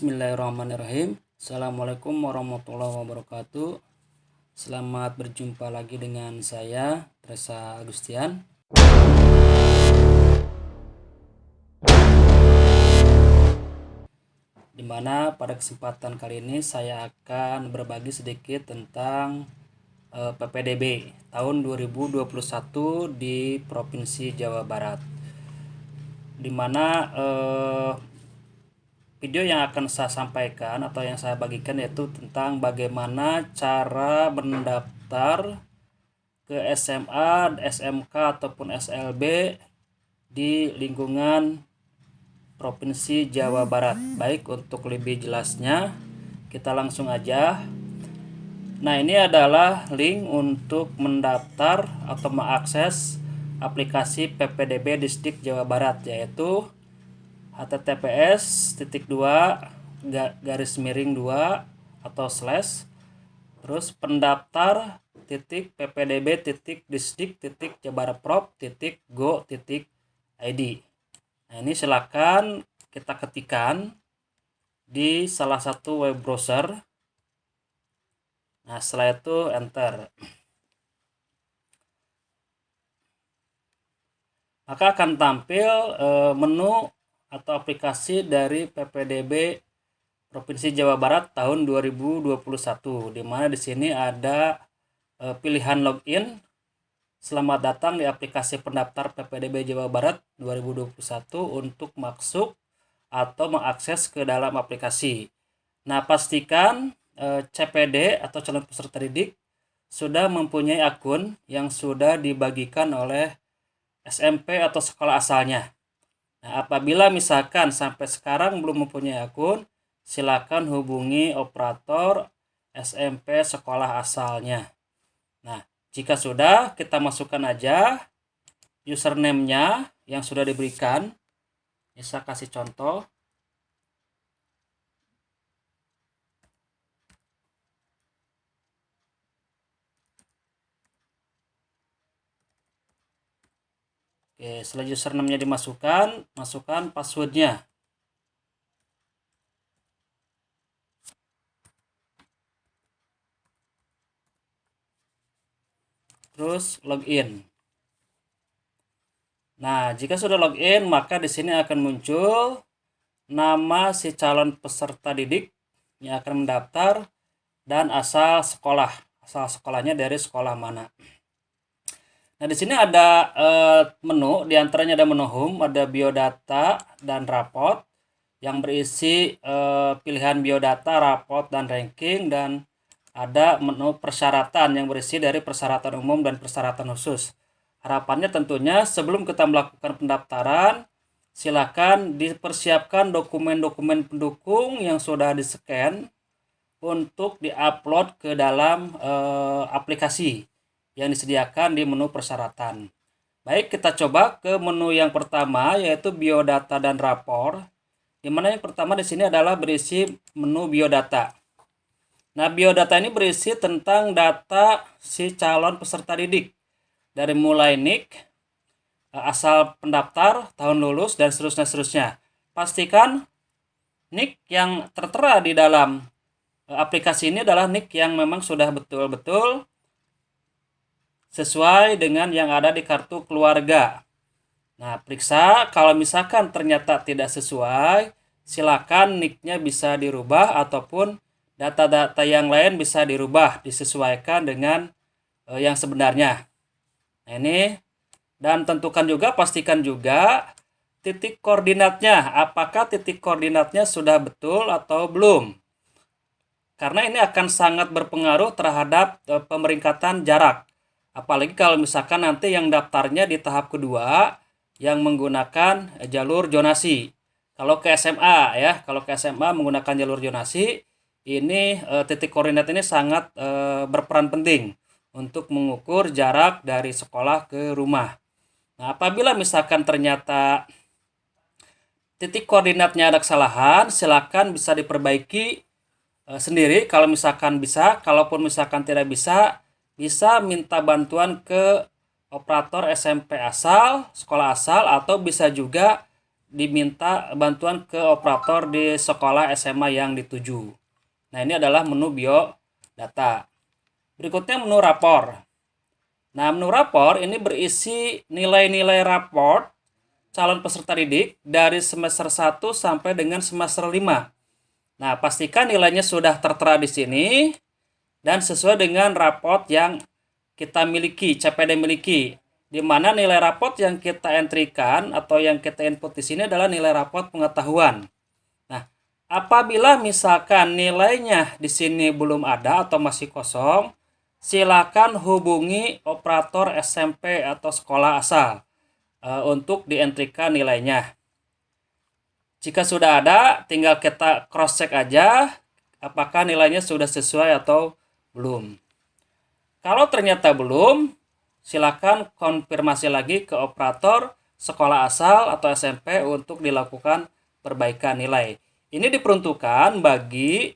Bismillahirrahmanirrahim. Assalamualaikum warahmatullahi wabarakatuh. Selamat berjumpa lagi dengan saya, Reza Agustian. Dimana pada kesempatan kali ini saya akan berbagi sedikit tentang PPDB tahun 2021 di Provinsi Jawa Barat. Dimana video yang akan saya sampaikan atau yang saya bagikan yaitu tentang bagaimana cara mendaftar ke SMA, SMK ataupun SLB di lingkungan Provinsi Jawa Barat. Baik, untuk lebih jelasnya kita langsung aja. Nah, ini adalah link untuk mendaftar atau mengakses aplikasi PPDB Distrik Jawa Barat, yaitu https://2 atau slash terus pendaftar.ppdb.distrik.jabarprov.go.id. Nah, ini silakan kita ketikkan di salah satu web browser. Nah, setelah itu enter. Maka akan tampil menu atau aplikasi dari PPDB Provinsi Jawa Barat tahun 2021, di mana di sini ada pilihan login. Selamat datang di aplikasi pendaftar PPDB Jawa Barat 2021 untuk masuk atau mengakses ke dalam aplikasi. Nah, pastikan CPD atau calon peserta didik sudah mempunyai akun yang sudah dibagikan oleh SMP atau sekolah asalnya. Nah, apabila misalkan sampai sekarang belum mempunyai akun, silakan hubungi operator SMP sekolah asalnya. Nah, jika sudah, kita masukkan aja username-nya yang sudah diberikan. Bisa kasih contoh. Oke, setelah username-nya dimasukkan, masukkan password-nya. Terus login. Nah, jika sudah login, maka di sini akan muncul nama si calon peserta didik yang akan mendaftar dan asal sekolah. Asal sekolahnya dari sekolah mana. Nah, di sini ada menu, diantaranya ada menu home, ada biodata dan rapot yang berisi pilihan biodata, rapot, dan ranking, dan ada menu persyaratan yang berisi dari persyaratan umum dan persyaratan khusus. Harapannya tentunya sebelum kita melakukan pendaftaran, silakan dipersiapkan dokumen-dokumen pendukung yang sudah di-scan untuk di-upload ke dalam aplikasi yang disediakan di menu persyaratan. Baik, kita coba ke menu yang pertama, yaitu biodata dan rapor. Di mana yang pertama di sini adalah berisi menu biodata. Nah, biodata ini berisi tentang data si calon peserta didik. Dari mulai NIK, asal pendaftar, tahun lulus, dan seterusnya. Pastikan NIK yang tertera di dalam aplikasi ini adalah NIK yang memang sudah betul-betul sesuai dengan yang ada di kartu keluarga. Nah, periksa kalau misalkan ternyata tidak sesuai, silakan NIK-nya bisa dirubah ataupun data-data yang lain bisa dirubah, disesuaikan dengan yang sebenarnya. Nah, ini, dan tentukan juga, pastikan juga titik koordinatnya. Apakah titik koordinatnya sudah betul atau belum? Karena ini akan sangat berpengaruh terhadap pemeringkatan jarak. Apalagi kalau misalkan nanti yang daftarnya di tahap kedua yang menggunakan jalur zonasi. Kalau ke SMA ya, kalau ke SMA menggunakan jalur zonasi, ini titik koordinat ini sangat berperan penting untuk mengukur jarak dari sekolah ke rumah. Nah, apabila misalkan ternyata titik koordinatnya ada kesalahan, silakan bisa diperbaiki sendiri kalau misalkan bisa. Kalaupun misalkan tidak bisa minta bantuan ke operator SMP asal, sekolah asal, atau bisa juga diminta bantuan ke operator di sekolah SMA yang dituju. Nah, ini adalah menu biodata. Berikutnya menu rapor. Nah, menu rapor ini berisi nilai-nilai raport calon peserta didik dari semester 1 sampai dengan semester 5. Nah, pastikan nilainya sudah tertera di sini dan sesuai dengan raport yang kita miliki, CPD miliki. Di mana nilai raport yang kita entrikan atau yang kita input di sini adalah nilai raport pengetahuan. Nah, apabila misalkan nilainya di sini belum ada atau masih kosong, silakan hubungi operator SMP atau sekolah asal untuk dientrikan nilainya. Jika sudah ada, tinggal kita cross check aja apakah nilainya sudah sesuai atau belum. Kalau ternyata belum, silakan konfirmasi lagi ke operator sekolah asal atau SMP untuk dilakukan perbaikan nilai. Ini diperuntukkan bagi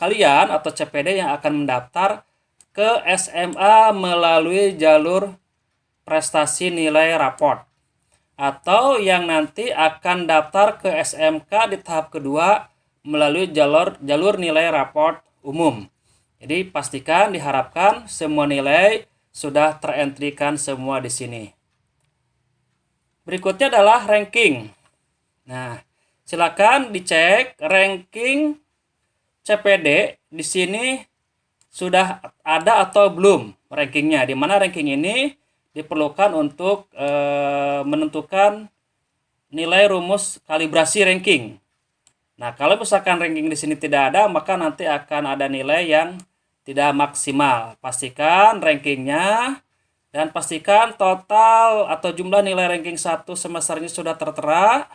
kalian atau CPD yang akan mendaftar ke SMA melalui jalur prestasi nilai raport, atau yang nanti akan daftar ke SMK di tahap kedua melalui jalur nilai raport umum. Jadi pastikan, diharapkan semua nilai sudah terentrikan semua di sini. Berikutnya adalah ranking. Nah, silakan dicek ranking CPD di sini sudah ada atau belum rankingnya. Di mana ranking ini diperlukan untuk menentukan nilai rumus kalibrasi ranking. Nah, kalau misalkan ranking di sini tidak ada, maka nanti akan ada nilai yang tidak maksimal. Pastikan rankingnya dan pastikan total atau jumlah nilai ranking 1 semesternya sudah tertera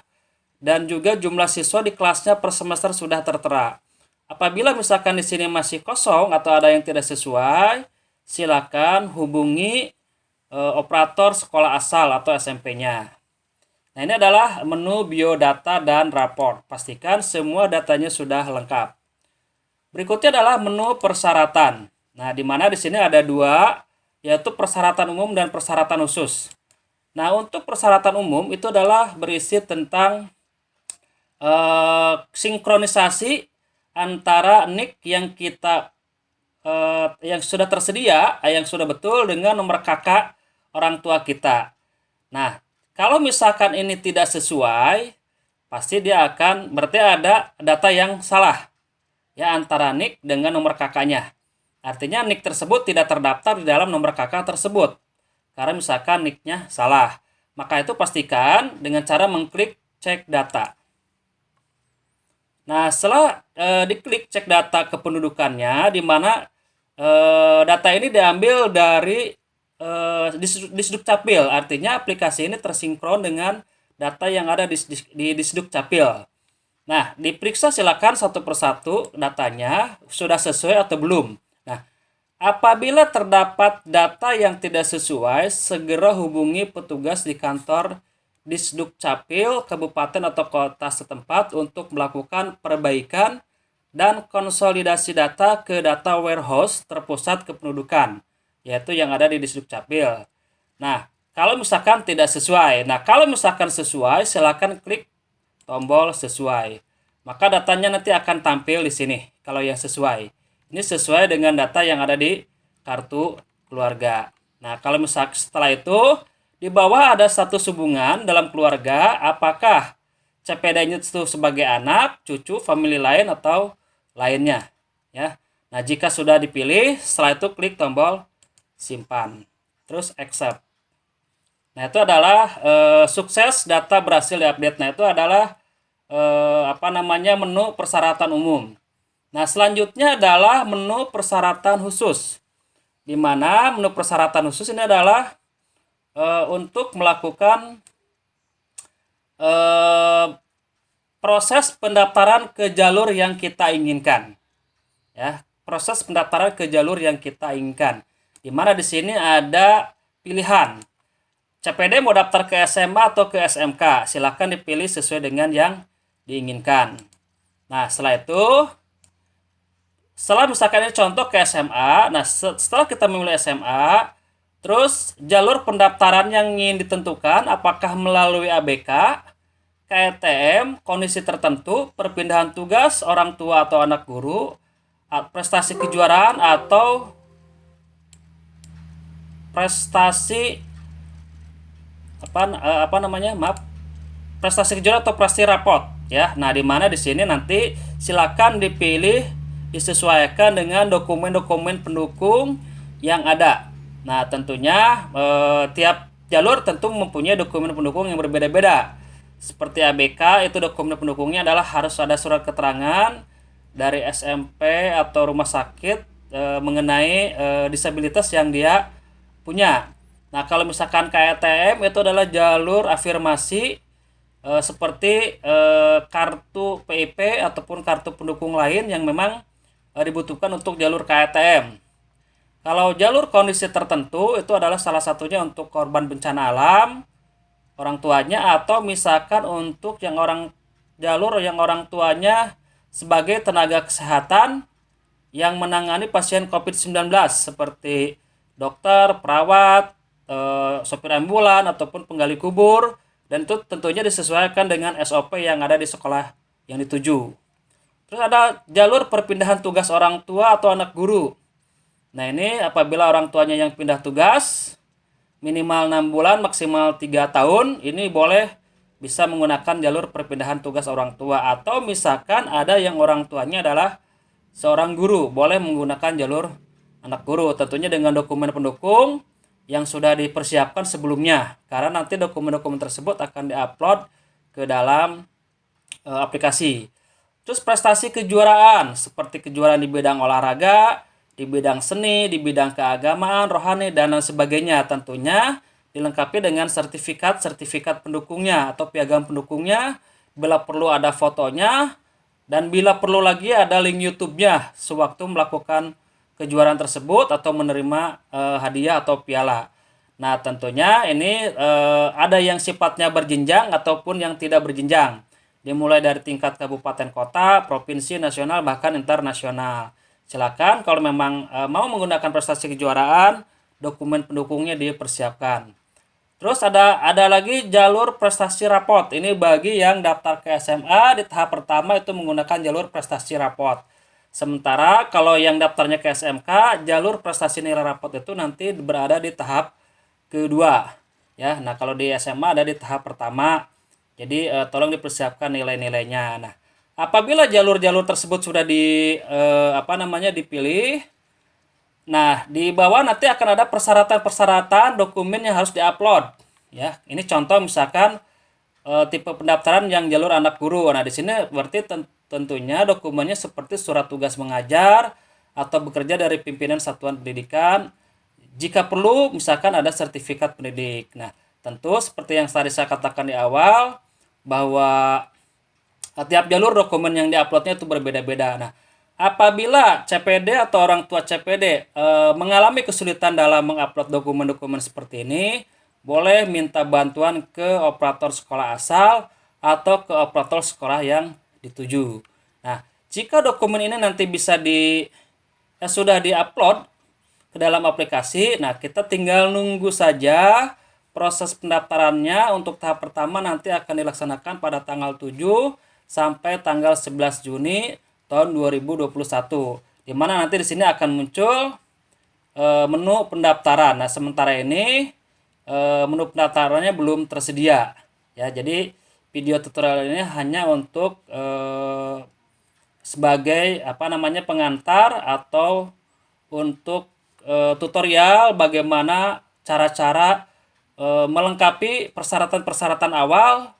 dan juga jumlah siswa di kelasnya per semester sudah tertera. Apabila misalkan di sini masih kosong atau ada yang tidak sesuai, silakan hubungi operator sekolah asal atau SMP-nya. Nah, ini adalah menu biodata dan raport. Pastikan semua datanya sudah lengkap. Berikutnya adalah menu persyaratan. Nah, di mana di sini ada dua, yaitu persyaratan umum dan persyaratan khusus. Nah, untuk persyaratan umum itu adalah berisi tentang sinkronisasi antara NIK yang kita yang sudah tersedia, yang sudah betul dengan nomor KK orang tua kita. Nah, kalau misalkan ini tidak sesuai, pasti dia akan berarti ada data yang salah ya antara NIK dengan nomor KK-nya. Artinya NIK tersebut tidak terdaftar di dalam nomor KK tersebut. Karena misalkan NIK-nya salah. Maka itu pastikan dengan cara mengklik cek data. Nah, setelah diklik cek data kependudukannya, di mana data ini diambil dari Disdukcapil, artinya aplikasi ini tersinkron dengan data yang ada di Disdukcapil. Nah, diperiksa silakan satu persatu datanya sudah sesuai atau belum. Nah, apabila terdapat data yang tidak sesuai, segera hubungi petugas di kantor Disdukcapil kabupaten atau kota setempat untuk melakukan perbaikan dan konsolidasi data ke data warehouse terpusat kependudukan, yaitu yang ada di Disdukcapil. Nah, kalau misalkan tidak sesuai, kalau misalkan sesuai, silakan klik tombol sesuai. Maka datanya nanti akan tampil di sini kalau yang sesuai. Ini sesuai dengan data yang ada di kartu keluarga. Nah, kalau misalkan setelah itu di bawah ada status hubungan dalam keluarga, apakah CPD-nya itu sebagai anak, cucu, famili lain atau lainnya, ya. Nah, jika sudah dipilih, setelah itu klik tombol simpan, terus accept. Nah, itu adalah sukses data berhasil diupdate. Nah, itu adalah menu persyaratan umum. Nah, selanjutnya adalah menu persyaratan khusus. Di mana menu persyaratan khusus ini adalah untuk melakukan proses pendaftaran ke jalur yang kita inginkan. Ya, proses pendaftaran ke jalur yang kita inginkan. Di mana di sini ada pilihan. CPD mau daftar ke SMA atau ke SMK, silakan dipilih sesuai dengan yang diinginkan. Nah, setelah itu, setelah misalkan ini contoh ke SMA, nah setelah kita memilih SMA, terus jalur pendaftaran yang ingin ditentukan apakah melalui ABK, KTM, kondisi tertentu, perpindahan tugas orang tua atau anak guru, prestasi kejuaraan atau prestasi prestasi kejuaraan atau prestasi rapot ya. Nah, di mana di sini nanti silakan dipilih disesuaikan dengan dokumen-dokumen pendukung yang ada. Nah, tentunya tiap jalur tentu mempunyai dokumen pendukung yang berbeda-beda. Seperti ABK itu dokumen pendukungnya adalah harus ada surat keterangan dari SMP atau rumah sakit mengenai disabilitas yang dia punya. Nah, kalau misalkan KTM itu adalah jalur afirmasi seperti kartu PIP ataupun kartu pendukung lain yang memang dibutuhkan untuk jalur KTM. Kalau jalur kondisi tertentu itu adalah salah satunya untuk korban bencana alam, orang tuanya, atau misalkan untuk jalur yang orang tuanya sebagai tenaga kesehatan yang menangani pasien COVID-19 seperti dokter, perawat, sopir ambulan ataupun penggali kubur, dan itu tentunya disesuaikan dengan SOP yang ada di sekolah yang dituju. Terus ada jalur perpindahan tugas orang tua atau anak guru. Nah, ini apabila orang tuanya yang pindah tugas minimal 6 bulan maksimal 3 tahun, ini boleh bisa menggunakan jalur perpindahan tugas orang tua. Atau misalkan ada yang orang tuanya adalah seorang guru, boleh menggunakan jalur anak guru, tentunya dengan dokumen pendukung yang sudah dipersiapkan sebelumnya, karena nanti dokumen-dokumen tersebut akan diupload ke dalam aplikasi. Terus prestasi kejuaraan seperti kejuaraan di bidang olahraga, di bidang seni, di bidang keagamaan, rohani, dan lain sebagainya, tentunya dilengkapi dengan sertifikat pendukungnya atau piagam pendukungnya. Bila perlu ada fotonya, dan bila perlu lagi ada link YouTube-nya sewaktu melakukan kejuaraan tersebut atau menerima hadiah atau piala. Nah, tentunya ini ada yang sifatnya berjenjang ataupun yang tidak berjenjang. Dimulai dari tingkat kabupaten kota, provinsi, nasional, bahkan internasional. Silakan kalau memang mau menggunakan prestasi kejuaraan, dokumen pendukungnya dipersiapkan. Terus ada lagi jalur prestasi rapot. Ini bagi yang daftar ke SMA di tahap pertama itu menggunakan jalur prestasi rapot. Sementara kalau yang daftarnya ke SMK, jalur prestasi nilai rapot itu nanti berada di tahap kedua. Ya, nah kalau di SMA ada di tahap pertama. Jadi tolong dipersiapkan nilai-nilainya. Nah, apabila jalur-jalur tersebut sudah dipilih, nah di bawah nanti akan ada persyaratan-persyaratan dokumen yang harus diupload. Ya, ini contoh misalkan tipe pendaftaran yang jalur anak guru. Nah, di sini berarti tentunya dokumennya seperti surat tugas mengajar atau bekerja dari pimpinan satuan pendidikan. Jika perlu, misalkan ada sertifikat pendidik. Nah, tentu seperti yang tadi saya katakan di awal, bahwa tiap jalur dokumen yang diuploadnya itu berbeda-beda. Nah, apabila CPD atau orang tua CPD mengalami kesulitan dalam mengupload dokumen-dokumen seperti ini, boleh minta bantuan ke operator sekolah asal atau ke operator sekolah yang dituju. Nah, jika dokumen ini nanti sudah diupload ke dalam aplikasi, nah kita tinggal nunggu saja. Proses pendaftarannya untuk tahap pertama nanti akan dilaksanakan pada tanggal 7 sampai tanggal 11 Juni tahun 2021. Di mana nanti di sini akan muncul menu pendaftaran. Nah, sementara ini menu pendaftarannya belum tersedia. Ya, jadi video tutorial ini hanya untuk sebagai pengantar atau untuk tutorial bagaimana cara-cara melengkapi persyaratan-persyaratan awal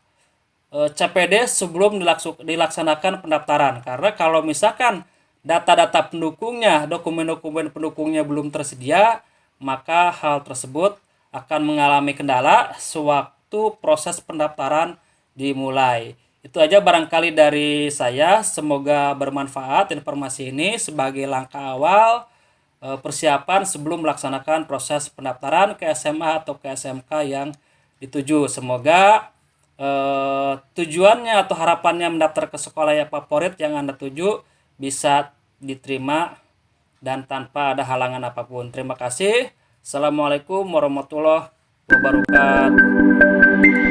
CPD sebelum dilaksanakan pendaftaran. Karena kalau misalkan data-data pendukungnya, dokumen-dokumen pendukungnya belum tersedia, maka hal tersebut akan mengalami kendala sewaktu proses pendaftaran dimulai. Itu aja barangkali dari saya. Semoga bermanfaat informasi ini sebagai langkah awal persiapan sebelum melaksanakan proses pendaftaran ke SMA atau ke SMK yang dituju. Semoga tujuannya atau harapannya mendaftar ke sekolah yang favorit yang Anda tuju bisa diterima dan tanpa ada halangan apapun. Terima kasih. Assalamualaikum warahmatullahi wabarakatuh.